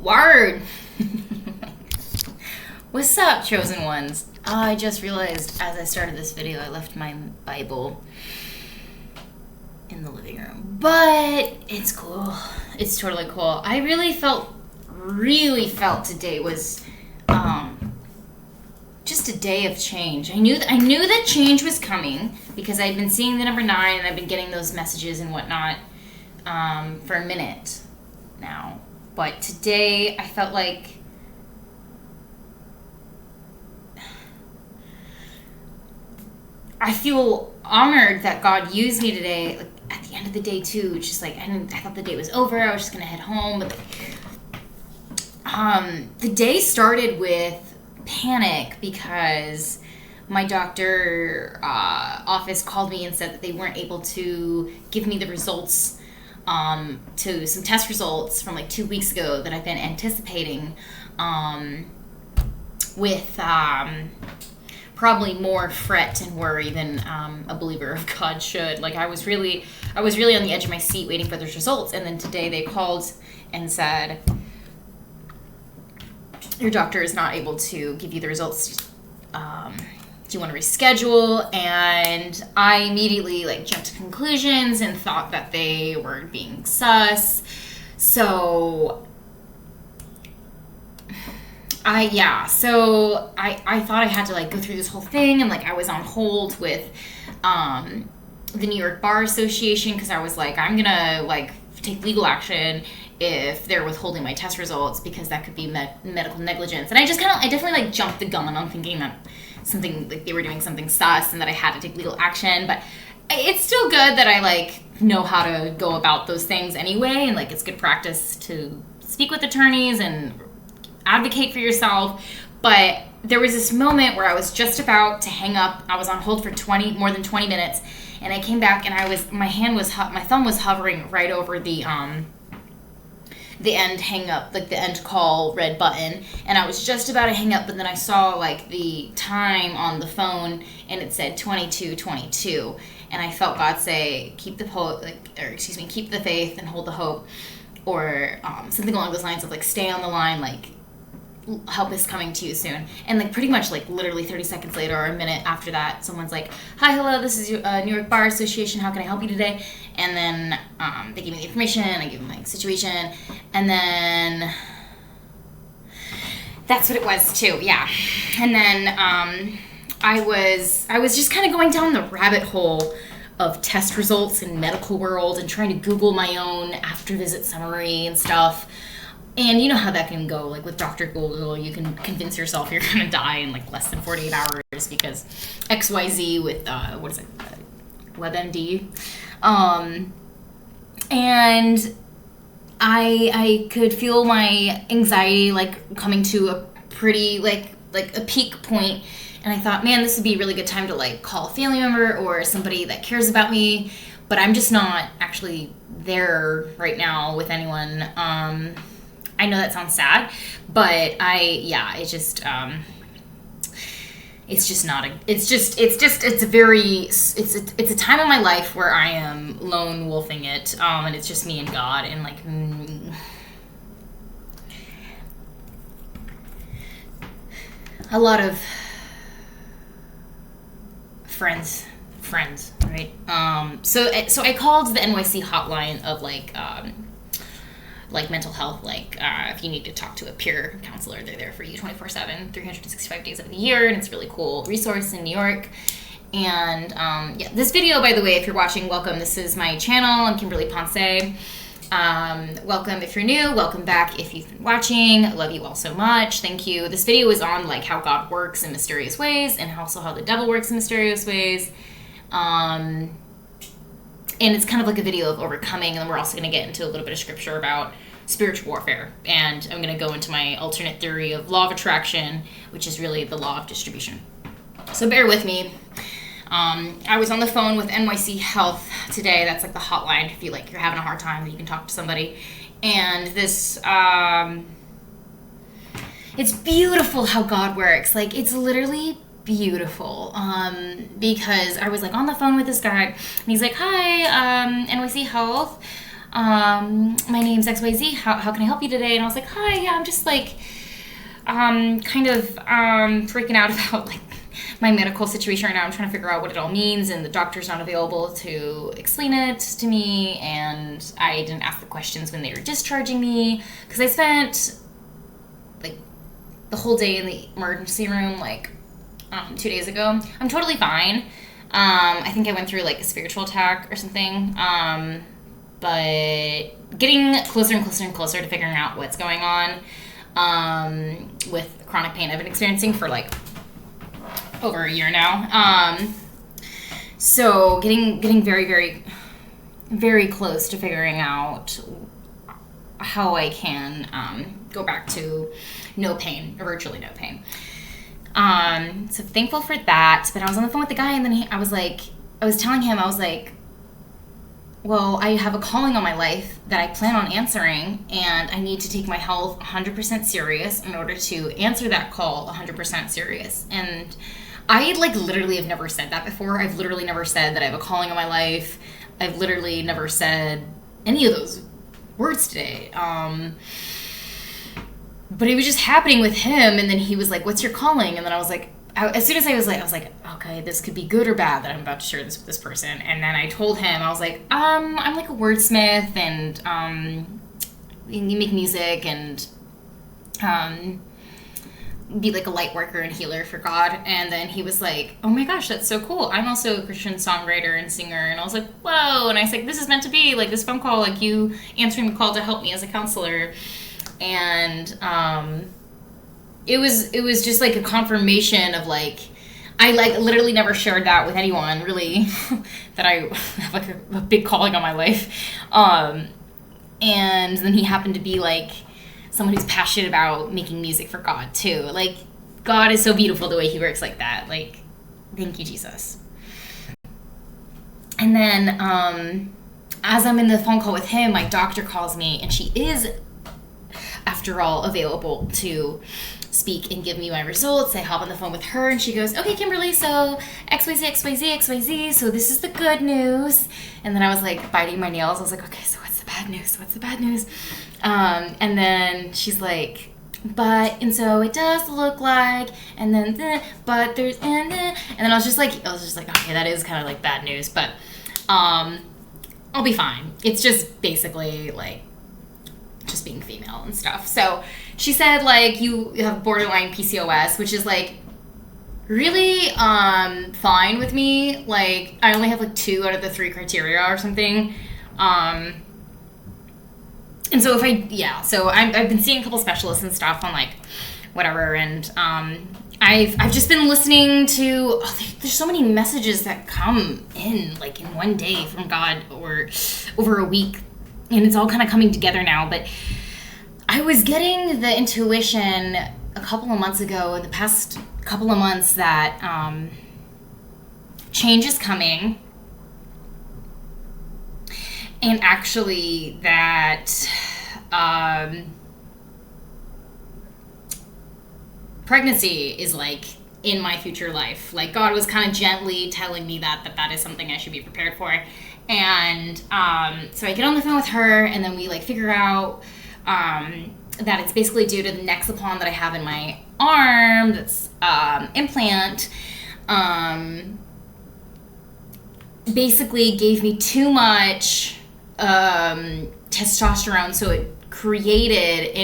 Word! What's up, chosen ones? I just realized as I started this video, I left my Bible in the living room. But it's cool. It's totally cool. I really felt today was just a day of change. I knew that change was coming because I'd been seeing the number 9 and I've been getting those messages and whatnot for a minute now. But today I felt like I feel honored that God used me today. Like, at the end of the day too, it's just like I thought the day was over. I was just gonna head home, but the day started with panic because my doctor office called me and said that they weren't able to give me the results to some test results from like 2 weeks ago that I've been anticipating with probably more fret and worry than a believer of God should. Like I was really on the edge of my seat waiting for those results, and then today they called and said, your doctor is not able to give you the results. Do you want to reschedule? And I immediately jumped to conclusions and thought that they were being sus. So I thought I had to go through this whole thing, and I was on hold with the New York Bar Association because I was like, I'm gonna take legal action if they're withholding my test results because that could be medical negligence. And I definitely jumped the gun on thinking that something they were doing something sus and that I had to take legal action. But it's still good that I know how to go about those things anyway, and it's good practice to speak with attorneys and advocate for yourself. But there was this moment where I was just about to hang up. I was on hold for more than 20 minutes, and I came back and my thumb was hovering right over the end hang up, the end call red button, and I was just about to hang up, but then I saw the time on the phone and it said 22:22, and I felt God say, keep the faith and hold the hope, or something along those lines of stay on the line, help is coming to you soon. And pretty much literally 30 seconds later or a minute after that, someone's like, hi, hello, this is New York Bar Association, how can I help you today? And then they give me the information, I give them my situation, and then that's what it was too, yeah. And then I was just kind of going down the rabbit hole of test results in medical world and trying to Google my own after visit summary and stuff. And you know how that can go, with Dr. Google, you can convince yourself you're going to die in less than 48 hours because XYZ with, WebMD. And I could feel my anxiety, coming to a pretty, a peak point. And I thought, man, this would be a really good time to, call a family member or somebody that cares about me. But I'm just not actually there right now with anyone. I know that sounds sad, but it's a time in my life where I am lone wolfing it, and it's just me and God, and a lot of friends, right? So I called the NYC hotline of mental health, if you need to talk to a peer counselor, they're there for you 24/7, 365 days of the year, and it's a really cool resource in New York. And this video, by the way, if you're watching, welcome. This is my channel. I'm Kimberlee Ponce. Welcome if you're new. Welcome back if you've been watching. I love you all so much. Thank you. This video is on how God works in mysterious ways and also how the devil works in mysterious ways. And it's kind of a video of overcoming, and then we're also going to get into a little bit of scripture about spiritual warfare. And I'm going to go into my alternate theory of law of attraction, which is really the law of distribution. So bear with me. I was on the phone with NYC Health today. That's the hotline if you're having a hard time, you can talk to somebody. And this, it's beautiful how God works. It's literally beautiful, because I was on the phone with this guy, and he's like, hi, NYC Health, my name's XYZ. How can I help you today? And I was like, hi, yeah, I'm just like, kind of freaking out about like my medical situation right now. I'm trying to figure out what it all means, and the doctor's not available to explain it to me, and I didn't ask the questions when they were discharging me, because I spent like the whole day in the emergency room like 2 days ago. I'm totally fine. I think I went through like a spiritual attack or something, but getting closer and closer and closer to figuring out what's going on with chronic pain I've been experiencing for like over a year now. So getting very, very, very close to figuring out how I can go back to no pain, or virtually no pain. So thankful for that. But I was on the phone with the guy, and then I was telling him, I was like, well, I have a calling on my life that I plan on answering, and I need to take my health 100% serious in order to answer that call 100% serious. And I like literally have never said that before. I've literally never said that I have a calling on my life. I've literally never said any of those words today. But it was just happening with him, and then he was like, what's your calling? And then I was like, as soon as I was like, okay, this could be good or bad that I'm about to share this with this person. And then I told him, I was like, I'm like a wordsmith, and you make music, and be like a light worker and healer for God. And then he was like, oh my gosh, that's so cool. I'm also a Christian songwriter and singer. And I was like, whoa. And I was like, this is meant to be like this phone call, like you answering the call to help me as a counselor. And it was just like a confirmation of like, I like literally never shared that with anyone really, that I have like a big calling on my life. And then he happened to be like someone who's passionate about making music for God too. Like, God is so beautiful the way he works like that. Like, thank you, Jesus. And then as I'm in the phone call with him, my doctor calls me, and she is, after all, available to speak and give me my results. I hop on the phone with her, and she goes, okay, Kimberlee, so XYZ, so this is the good news. And then I was like biting my nails. I was like, okay, so what's the bad news? And then she's like, and so it does look like, and then, but there's, and then I was just like, okay, that is kind of like bad news, but I'll be fine. It's just basically like just being female and stuff. So she said, like, you have borderline PCOS, which is like really fine with me. Like, I only have like 2 out of the 3 criteria or something. And so so I've been seeing a couple specialists and stuff on like whatever, and I've just been listening to, there's so many messages that come in like in one day from God or over a week, and it's all kind of coming together now. But I was getting the intuition a couple of months ago, in the past couple of months, that change is coming. And actually that pregnancy is like in my future life. Like, God was kind of gently telling me that is something I should be prepared for. And so I get on the phone with her, and then we like figure out that it's basically due to the Nexapon that I have in my arm, that's implant. Basically gave me too much testosterone, so it created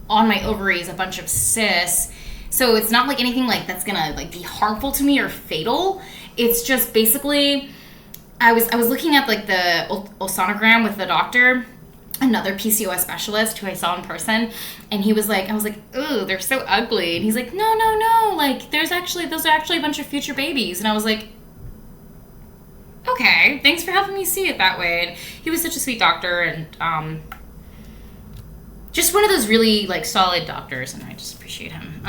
on my ovaries a bunch of cysts. So it's not like anything like that's gonna like be harmful to me or fatal. It's just basically, I was looking at like the ultrasonogram with the doctor, another PCOS specialist who I saw in person, and he was like, I was like, ooh, they're so ugly. And he's like, no, like those are actually a bunch of future babies. And I was like, okay, thanks for helping me see it that way. And he was such a sweet doctor, and just one of those really like solid doctors, and I just appreciate him.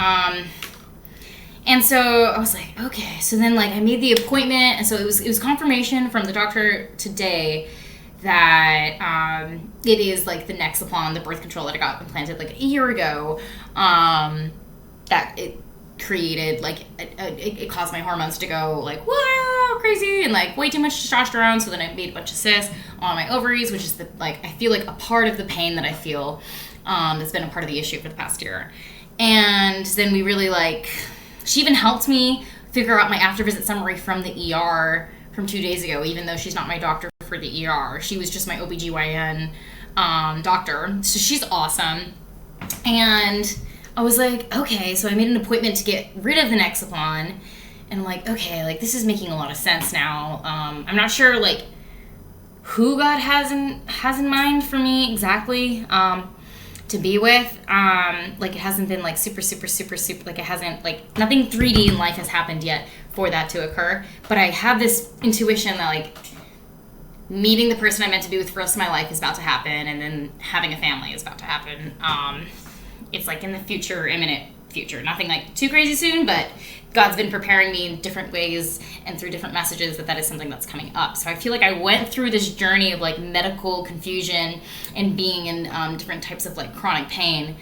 And so I was like, okay. So then like I made the appointment, and so it was confirmation from the doctor today that it is like the Nexapon, the birth control that I got implanted like a year ago, that it created like it caused my hormones to go like, wow, so crazy, and like way too much testosterone. So then I made a bunch of cysts on my ovaries, which is I feel like a part of the pain that I feel that's been a part of the issue for the past year. And then we really she even helped me figure out my after visit summary from the ER from 2 days ago, even though she's not my doctor for the ER. She was just my OBGYN doctor. So she's awesome. And I was like, okay, so I made an appointment to get rid of the Nexapon. And I'm like, okay, this is making a lot of sense now. I'm not sure who God has in mind for me exactly to be with. It hasn't been super, super, super, super, it hasn't, nothing 3D in life has happened yet for that to occur. But I have this intuition that meeting the person I'm meant to be with for the rest of my life is about to happen, and then having a family is about to happen. It's in the future, imminent future. Nothing too crazy soon, but God's been preparing me in different ways and through different messages that is something that's coming up. So I feel like I went through this journey of medical confusion and being in different types of chronic pain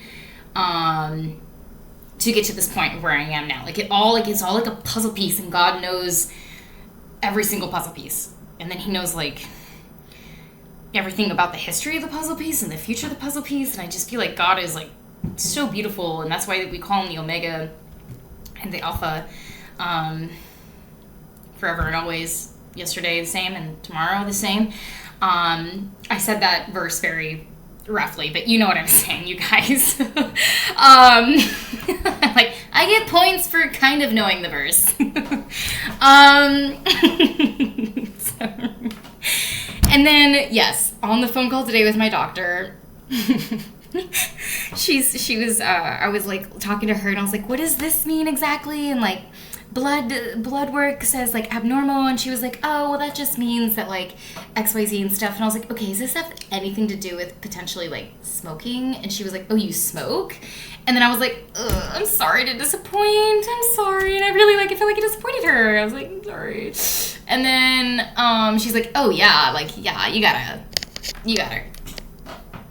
to get to this point where I am now. It's all like a puzzle piece, and God knows every single puzzle piece. And then he knows everything about the history of the puzzle piece and the future of the puzzle piece. And I just feel like God is so beautiful, and that's why we call him the Omega and the Alpha, forever and always, yesterday the same and tomorrow the same. I said that verse very roughly, but you know what I'm saying, you guys. I get points for kind of knowing the verse. And then, yes, on the phone call today with my doctor, I was talking to her, and I was like, what does this mean exactly? And blood work says abnormal, and she was like, oh, well, that just means that XYZ and stuff. And I was like, okay, does this have anything to do with potentially smoking? And she was like, oh, you smoke? And then I was like, ugh, I'm sorry to disappoint. I'm sorry. And I really I felt like I disappointed her. I was like, I'm sorry. And then she's like, oh yeah, yeah, you gotta.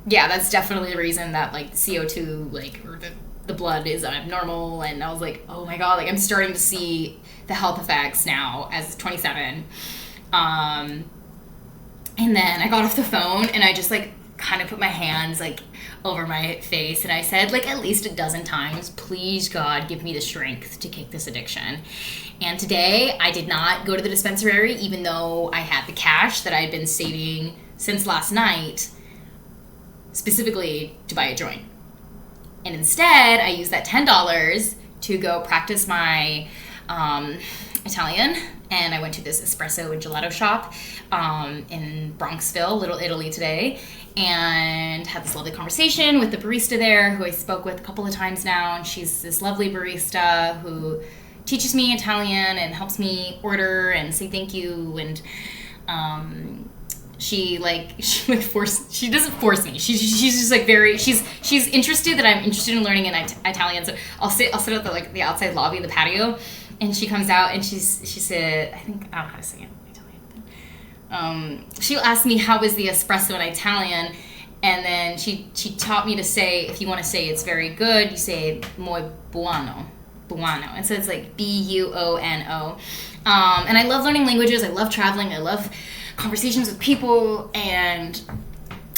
Yeah, that's definitely the reason that CO2 or the blood is abnormal. And I was like, oh my God, I'm starting to see the health effects now as 27. And then I got off the phone, and I just kind of put my hands over my face, and I said at least a dozen times, please God, give me the strength to kick this addiction. And today I did not go to the dispensary, even though I had the cash that I had been saving since last night, specifically to buy a joint. And instead, I used that $10 to go practice my Italian, and I went to this espresso and gelato shop in Bronxville, Little Italy today, and had this lovely conversation with the barista there, who I spoke with a couple of times now, and she's this lovely barista who teaches me Italian and helps me order and say thank you, and she doesn't force me. She's just she's interested that I'm interested in learning in Italian. So I'll sit at the outside lobby of the patio, and she comes out, and she said, I don't know how to say it in Italian. She'll ask me how is the espresso in Italian, and then she taught me to say, if you want to say it's very good, you say muy buono. And so it's Buono. And I love learning languages. I love traveling. I love conversations with people, and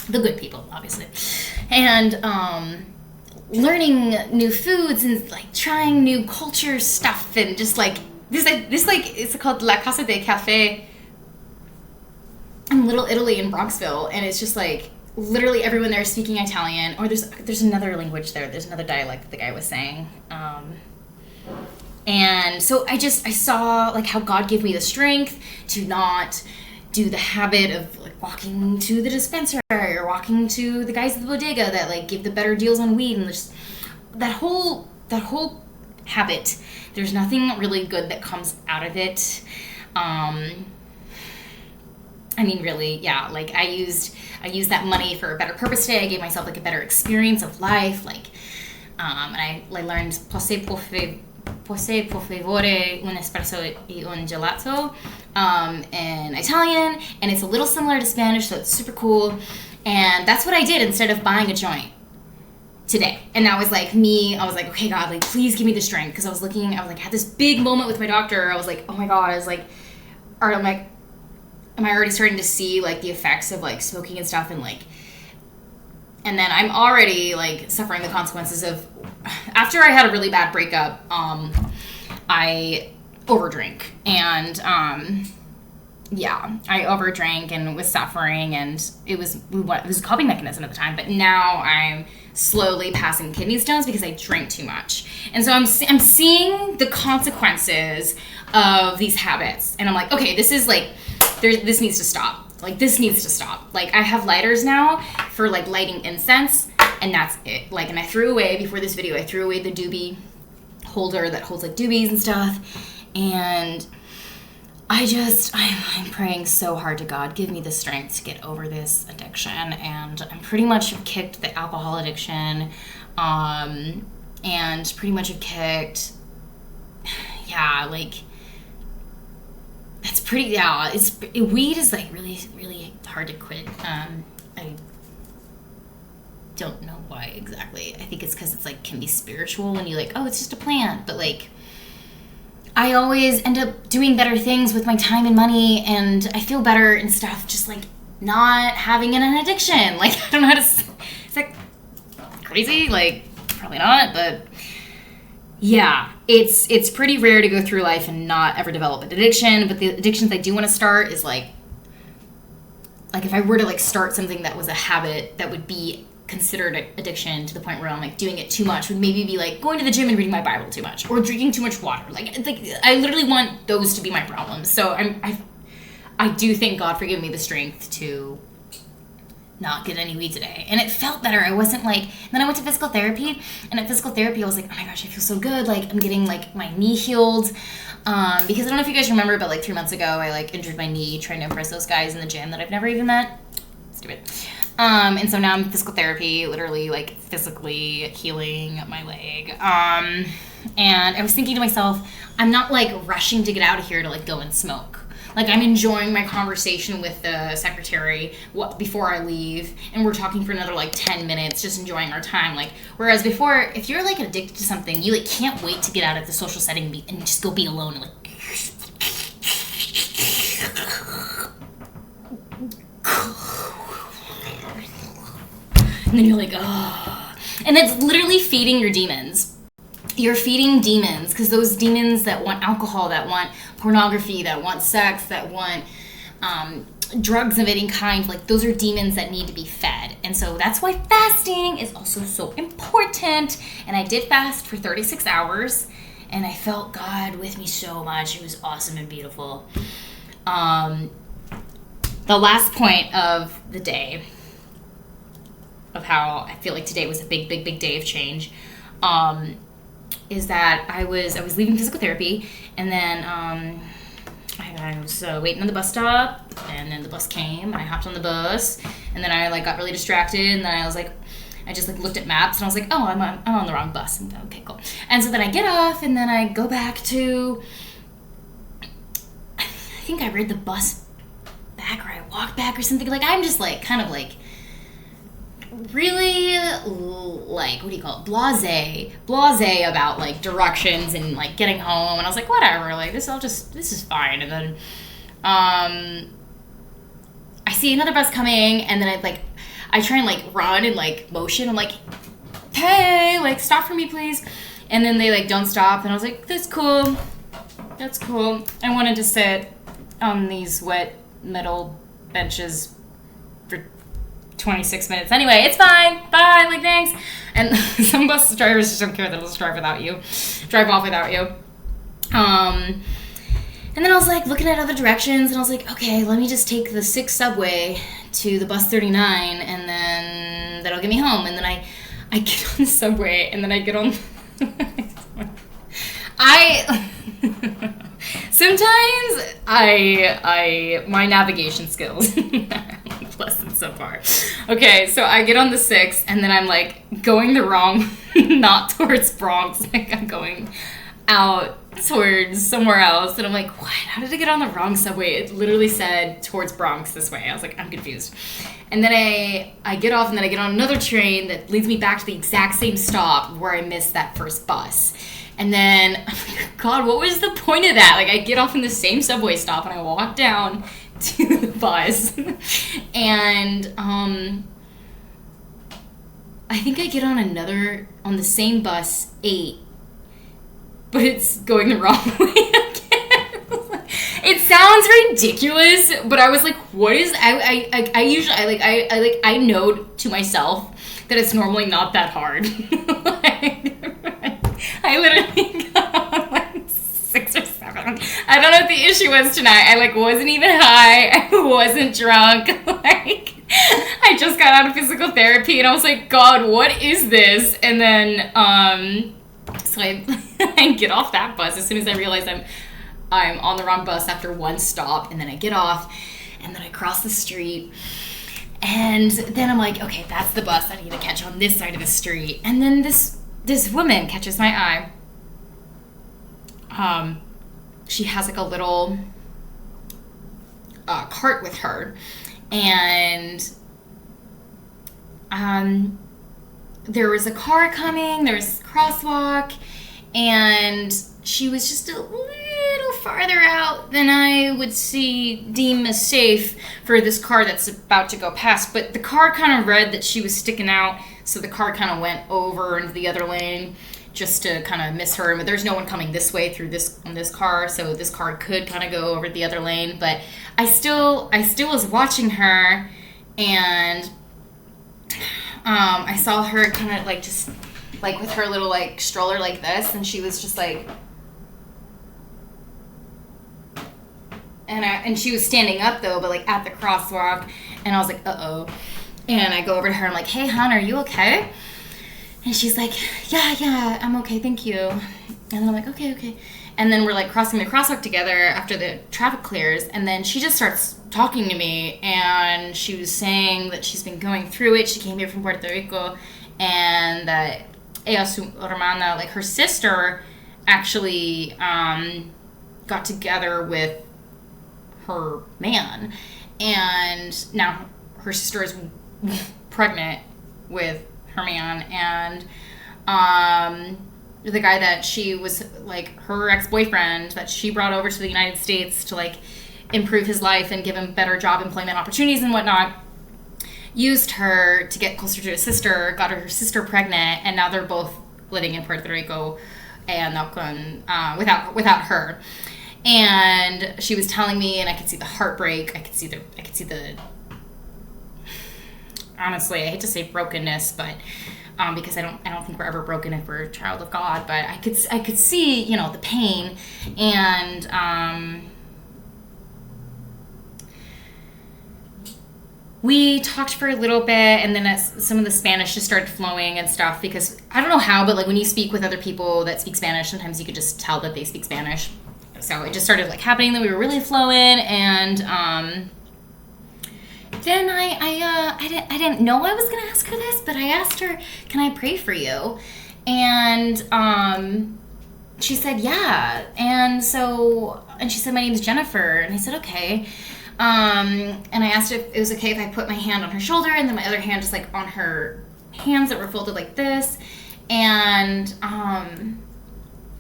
the good people, obviously, and learning new foods and trying new culture stuff, and just this it's called La Casa de Cafe in Little Italy in Bronxville, and it's just literally everyone there is speaking Italian, or there's another language there. There's another dialect that the guy was saying. And so I saw how God gave me the strength to not do the habit of walking to the dispensary or walking to the guys at the bodega that give the better deals on weed, and just that whole habit. There's nothing really good that comes out of it. Really, yeah. I used that money for a better purpose today. I gave myself a better experience of life. And I learned Posse por favore un espresso y un gelato in Italian, and it's a little similar to Spanish, so it's super cool. And that's what I did instead of buying a joint today. And that was I was okay, God, please give me the strength, because I had this big moment with my doctor. I was oh my God, I was I'm like, am I already starting to see like the effects of like smoking and stuff, and like, and then I'm already like suffering the consequences of, after I had a really bad breakup, I overdrank, and I overdrank and was suffering, and it was a coping mechanism at the time, but now I'm slowly passing kidney stones because I drank too much. And so I'm seeing the consequences of these habits, and I'm like, okay, this is like, this needs to stop. Like, this needs to stop. Like, I have lighters now for like lighting incense, and that's it. Like, and I threw away, before this video, I threw away the doobie holder that holds like doobies and stuff, and I'm praying so hard to God, give me the strength to get over this addiction. And I'm pretty much have kicked the alcohol addiction, and pretty much have kicked, like, that's pretty, weed is like really, really hard to quit. I don't know why exactly. I think it's because it's like, can be spiritual when you like, oh, it's just a plant, but like, I always end up doing better things with my time and money, and I feel better and stuff just like not having an addiction. Like, I don't know how to, is that crazy? Like, probably not, but yeah, it's pretty rare to go through life and not ever develop an addiction. But the addictions I do want to start is like if I were to like start something that was a habit that would be considered addiction to the point where I'm like doing it too much, would maybe be like going to the gym and reading my Bible too much, or drinking too much water. Like I literally want those to be my problems. So I do thank God for giving me the strength to not get any weed today. And it felt better. I wasn't like, then I went to physical therapy, and at physical therapy I was like, oh my gosh, I feel so good. Like, I'm getting like my knee healed. Because I don't know if you guys remember, but like 3 months ago I like injured my knee trying to impress those guys in the gym that I've never even met. Stupid. And so now I'm in physical therapy, literally like physically healing my leg. And I was thinking to myself, I'm not like rushing to get out of here to like go and smoke. Like, I'm enjoying my conversation with the secretary before I leave, and we're talking for another like 10 minutes, just enjoying our time. Like, whereas before, if you're like addicted to something, you like can't wait to get out of the social setting and just go be alone and like. And then you're like, oh. And it's literally feeding your demons. You're feeding demons, because those demons that want alcohol, that want pornography, that want sex, that want drugs of any kind, like those are demons that need to be fed. And so that's why fasting is also so important. And I did fast for 36 hours, and I felt God with me so much. It was awesome and beautiful. The last point of the day, of how I feel like today was a big, big, big day of change, is that I was leaving physical therapy, and then I was waiting on the bus stop, and then the bus came, and I hopped on the bus, and then I like got really distracted, and then I was like, I just like looked at maps, and I was like, oh, I'm on the wrong bus. And, okay, cool. And so then I get off, and then I go back to, I think I rode the bus back, or I walked back or something. Like, I'm just like kind of like really like, what do you call it, blase about like directions and like getting home. And I was like, whatever, like this is fine. And then I see another bus coming, and then I try and like run and like motion. I'm like, hey, like stop for me please. And then they like don't stop, and I was like, that's cool. I wanted to sit on these wet metal benches for 26 minutes. Anyway, it's fine. Bye. Like, thanks. And some bus drivers just don't care. They'll just drive off without you. And then I was like looking at other directions, and I was like, okay, let me just take the 6 subway to the bus 39, and then that'll get me home. And then I get on the subway, and then I get on. Sometimes my navigation skills less than so far. Okay, so I get on the 6, and then I'm like going the wrong, not towards Bronx, like I'm going out towards somewhere else. And I'm like, what? How did I get on the wrong subway? It literally said towards Bronx this way. I was like, I'm confused. And then I get off, and then I get on another train that leads me back to the exact same stop where I missed that first bus. And then I'm like, God, what was the point of that? Like, I get off in the same subway stop, and I walk down to the bus. And I think I get on the same bus 8, but it's going the wrong way again. It sounds ridiculous, but I was like, what is, I know to myself that it's normally not that hard. I literally got like 6 or 7. I don't know what the issue was tonight. I wasn't even high. I wasn't drunk. I just got out of physical therapy, and I was like, God, what is this? And then so I get off that bus as soon as I realize I'm on the wrong bus after one stop, and then I get off, and then I cross the street, and then I'm like, okay, that's the bus I need to catch on this side of the street. And then this woman catches my eye. She has like a little cart with her, and there was a car coming, there was a crosswalk, and she was just a little farther out than I would deem as safe for this car that's about to go past. But the car kind of read that she was sticking out, so the car kind of went over into the other lane just to kind of miss her. But there's no one coming this way on this car, so this car could kind of go over the other lane. But I still was watching her, and I saw her kind of just with her little stroller like this, and she was just and she was standing up though, but at the crosswalk, and I was like, uh-oh. And I go over to her, I'm like, hey hon, are you okay? And she's like, yeah, I'm okay, thank you. And then I'm like, okay. And then we're crossing the crosswalk together after the traffic clears, and then she just starts talking to me, and she was saying that she's been going through it. She came here from Puerto Rico, and that ella su hermana, her sister, actually got together with her man, and now her sister is pregnant with her man, and the guy that she was her ex-boyfriend that she brought over to the United States to improve his life and give him better job employment opportunities and whatnot, used her to get closer to his sister, got her sister pregnant, and now they're both living in Puerto Rico and without her. And she was telling me, and I could see the heartbreak. I could see the honestly, I hate to say brokenness, but because I don't think we're ever broken if we're a child of God. But I could see the pain, and we talked for a little bit, and then some of the Spanish just started flowing and stuff, because I don't know how, but when you speak with other people that speak Spanish, sometimes you could just tell that they speak Spanish. So it just started happening that we were really flowing, and then I didn't know I was gonna ask her this, but I asked her, can I pray for you? And she said yeah, and she said, my name's Jennifer, and I said okay. And I asked if it was okay if I put my hand on her shoulder, and then my other hand just on her hands that were folded like this, and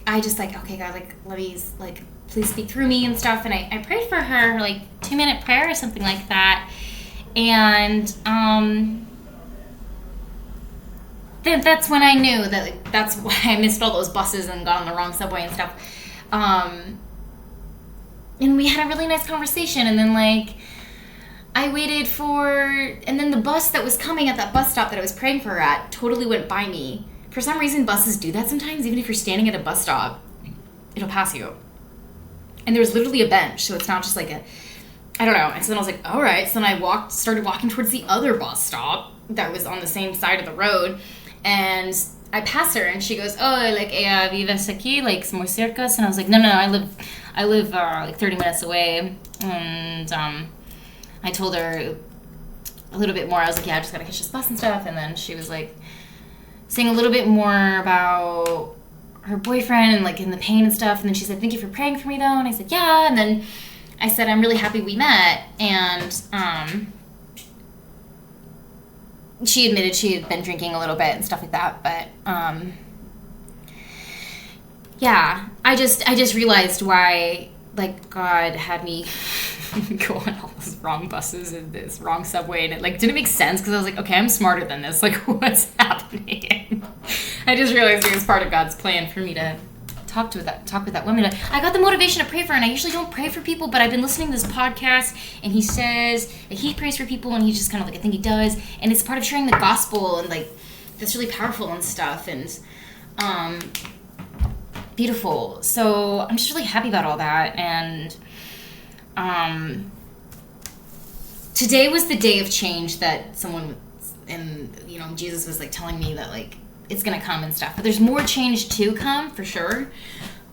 I just okay, God, let me please speak through me and stuff. And I prayed for her 2-minute prayer or something like that, and that's when I knew that that's why I missed all those buses and got on the wrong subway and stuff. And we had a really nice conversation, and then I waited and then the bus that was coming at that bus stop that I was praying for her at totally went by me. For some reason, buses do that sometimes. Even if you're standing at a bus stop, it'll pass you. And there was literally a bench, so it's not just I don't know. And so then I was like, all right. So then I started walking towards the other bus stop that was on the same side of the road, and I passed her, and she goes, oh, ella vives aquí, muy cerca. And I was like, no, I live 30 minutes away. And I told her a little bit more. I was like, yeah, I just gotta catch this bus and stuff. And then she was saying a little bit more about her boyfriend and like in the pain and stuff. And then she said, thank you for praying for me though. And I said, yeah. And then I said, I'm really happy we met. And she admitted she had been drinking a little bit and stuff like that. But yeah, I just realized why, like, God had me go on all those wrong buses and this wrong subway, and it like didn't make sense because I was like, okay, I'm smarter than this. Like, what's happening? I just realized it was part of God's plan for me to talk with that woman. I got the motivation to pray for her, and I usually don't pray for people, but I've been listening to this podcast, and he says that he prays for people, and he just kind of like, I think he does, and it's part of sharing the gospel, and like that's really powerful and stuff, and beautiful. So I'm just really happy about all that. And today was the day of change that someone, and Jesus was like telling me that like it's gonna come and stuff, but there's more change to come for sure.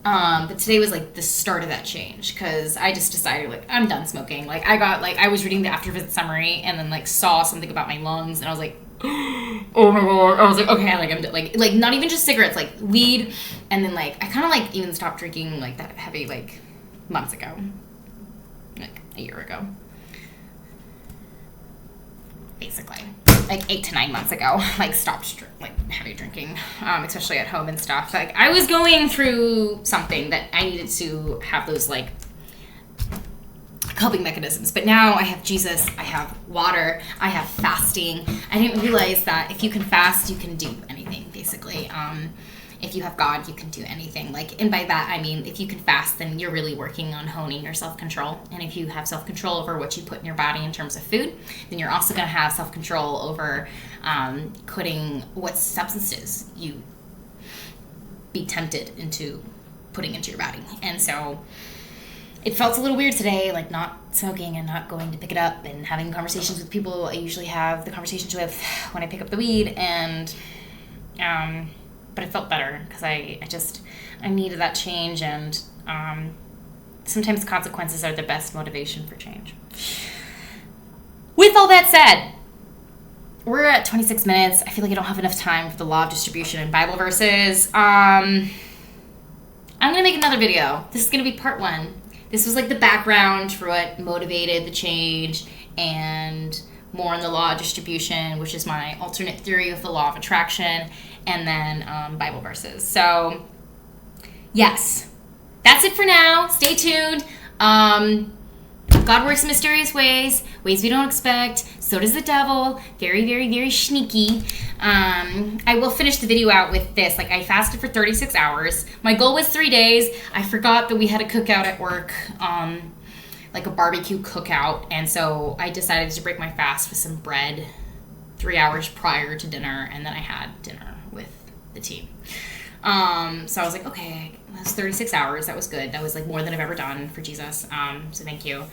But today was like the start of that change, because I just decided like I'm done smoking. Like I was reading the after visit summary and then like saw something about my lungs, and I was like, oh my God. I was like, okay, like I'm like not even just cigarettes, like weed. And then like I kind of like even stopped drinking like that heavy like months ago, like a year ago, basically like 8 to 9 months ago, like stopped like heavy drinking, especially at home and stuff. Like I was going through something that I needed to have those like coping mechanisms, but now I have Jesus, I have water, I have fasting. I didn't realize that if you can fast, you can do anything, basically. If you have God, you can do anything. Like, and by that I mean if you can fast, then you're really working on honing your self-control. And if you have self-control over what you put in your body in terms of food, then you're also going to have self-control over quitting what substances you be tempted into putting into your body. And so it felt a little weird today, like not smoking and not going to pick it up and having conversations with people I usually have the conversations with when I pick up the weed. And but it felt better because I needed that change, and sometimes consequences are the best motivation for change. With all that said, we're at 26 minutes. I feel like I don't have enough time for the law of distribution and Bible verses. I'm going to make another video. This is going to be part 1. This was like the background for what motivated the change, and more on the law of distribution, which is my alternate theory of the law of attraction, and then Bible verses. So, yes, that's it for now. Stay tuned. God works in mysterious ways we don't expect. So does the devil. Very, very, very sneaky. I will finish the video out with this. Like, I fasted for 36 hours. My goal was 3 days. I forgot that we had a cookout at work, like a barbecue cookout. And so I decided to break my fast with some bread 3 hours prior to dinner. And then I had dinner with the team. So I was like, okay, that's 36 hours. That was good. That was like more than I've ever done for Jesus. So thank you.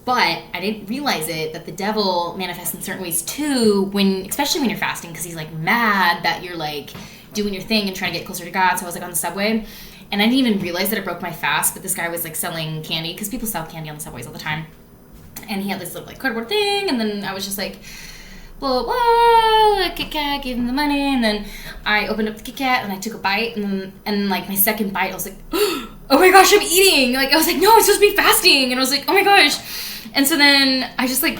But I didn't realize it, that the devil manifests in certain ways too, especially when you're fasting, because he's like mad that you're like doing your thing and trying to get closer to God. So I was like on the subway, and I didn't even realize that it broke my fast, but this guy was like selling candy, because people sell candy on the subways all the time. And he had this little like cardboard thing, and then I was just like, blah, blah, Kit Kat, gave him the money, and then I opened up the Kit Kat, and I took a bite, and like my second bite, I was like, oh my gosh, I'm eating! Like, I was like, no, I'm supposed to be fasting! And I was like, oh my gosh! And so then I just like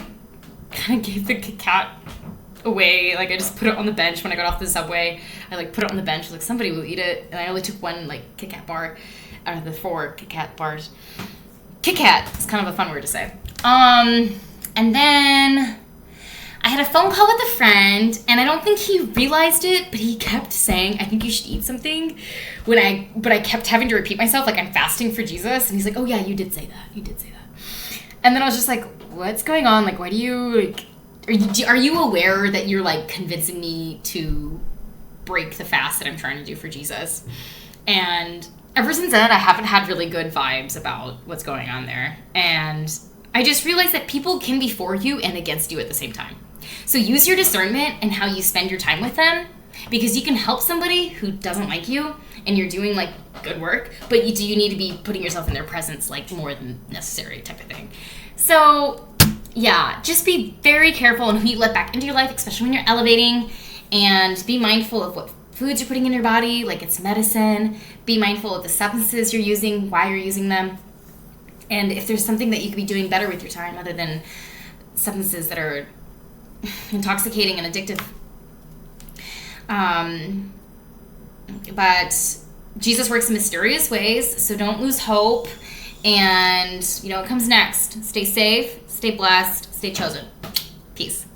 kind of gave the Kit Kat away. Like, I just put it on the bench when I got off the subway. I like put it on the bench, like somebody will eat it, and I only took one like Kit Kat bar out of the 4 Kit Kat bars. Kit Kat is kind of a fun word to say. And then I had a phone call with a friend, and I don't think he realized it, but he kept saying, I think you should eat something, but I kept having to repeat myself, like, I'm fasting for Jesus, and he's like, oh yeah, you did say that. And then I was just like, what's going on? Like, why do you, like, are you aware that you're, like, convincing me to break the fast that I'm trying to do for Jesus? And ever since then, I haven't had really good vibes about what's going on there. And I just realized that people can be for you and against you at the same time. So use your discernment and how you spend your time with them, because you can help somebody who doesn't like you and you're doing like good work, but you need to be putting yourself in their presence like more than necessary type of thing. So yeah, just be very careful on who you let back into your life, especially when you're elevating, and be mindful of what foods you're putting in your body like it's medicine. Be mindful of the substances you're using, why you're using them. And if there's something that you could be doing better with your time other than substances that are intoxicating and addictive. But Jesus works in mysterious ways, so don't lose hope. And you know what comes next. Stay safe, stay blessed, stay chosen. Peace.